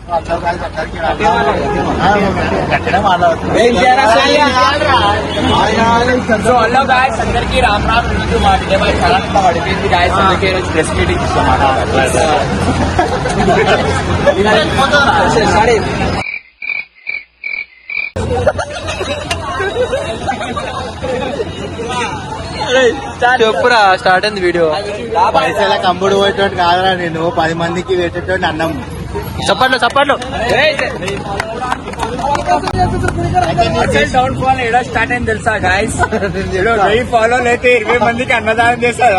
So hello guys, అందరికీ రామ్ రామ్. రోజు మా విజయవాడ చాలా పడిపోయింది గాయస్, అందుకే రోజు ప్రెస్ మీటింగ్ ఇస్తాం. చెప్పురా, స్టార్ట్ అయింది వీడియో. పైసల కంబుడు పోయేటోటి కాదురా, నేను 10 మందికి పెట్టేటోటి అన్నం. చప్పట్లు చప్పట్లు. డౌన్ ఫాల్ ఏడో స్టార్ట్ అయింది తెలుసా గాయస్? 1000 ఫాలో అయితే 20 మందికి అన్నదానం చేస్తారు.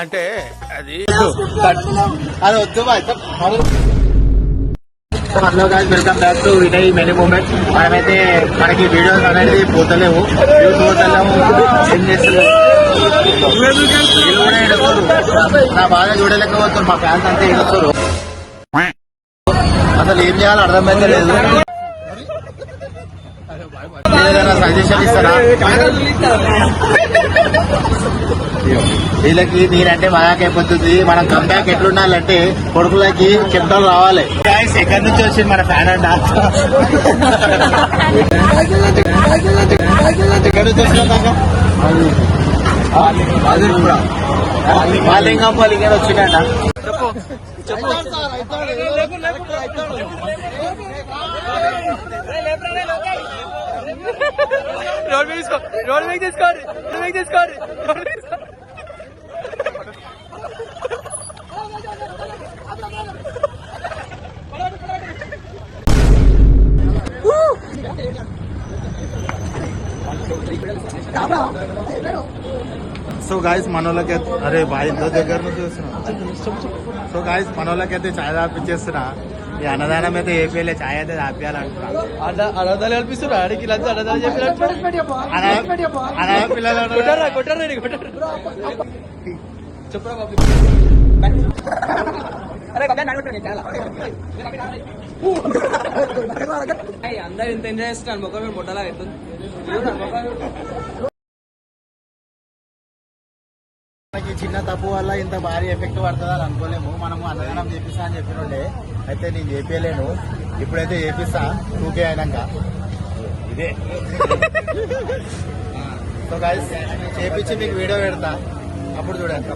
అంటే అది వద్దు. Hello guys, welcome back to Vinay many moment. మనమైతే మనకి వీడియోస్ అనేది పోతలేవు, ఏం చేస్తలేవు. నా బాగా చూడలేకపోతున్నారు, మా ఫ్యాన్స్ అంతా ఏడుస్తారు. అసలు ఏం చేయాలో అర్థమైతే లేదు. ఏదైనా సజెషన్ ఇస్తారా? వీళ్ళకి నేనంటే మగాకైపోతుంది. మనం కంబ్యాక్ ఎట్లుండాలంటే కొడుకులకి చెప్తాలు రావాలి. ఎక్కడి నుంచి వచ్చింది మన ఫ్యాన్ అంట? ఎక్కడి నుంచి వచ్చిన మాలింగంపల్లి ఇక్కడ వచ్చిందట. రోడ్ మీద తీసుకోండి. సో గాయస్ మనోళ్ళకి అరే బాయ్ ఇంట్లో దగ్గర నుంచి చూస్తున్నా. సో గాయస్ మనోళ్ళకైతే ఛాయ్ తాపిచ్చేస్తున్నా. ఈ అన్నదానం అయితే ఏపీలే ఛాయ్ అయితే తాపియాలంటున్నా. అన్నదాలు కల్పిస్తున్నా. ఆడికి లంచ్ అన్నదానం చెప్పినట్టు పిల్లలు చెప్పురా బాబు. అందరు ఇంత ఎంజాయ్ చేస్తున్నారు, ముఖం మీద ముట్టలా అవుతుంది. మనకి చిన్న తప్పు వల్ల ఇంత భారీ ఎఫెక్ట్ పడుతుందని అనుకోలేము. మనము అన్నదానం చేపిస్తా అని చెప్పినుండే, అయితే నేను చేపించలేను. ఇప్పుడైతే చేపిస్తా 2K అయినాక. ఇదే సో గాయ్స్, చేపించి మీకు వీడియో పెడతా, అప్పుడు చూడండి.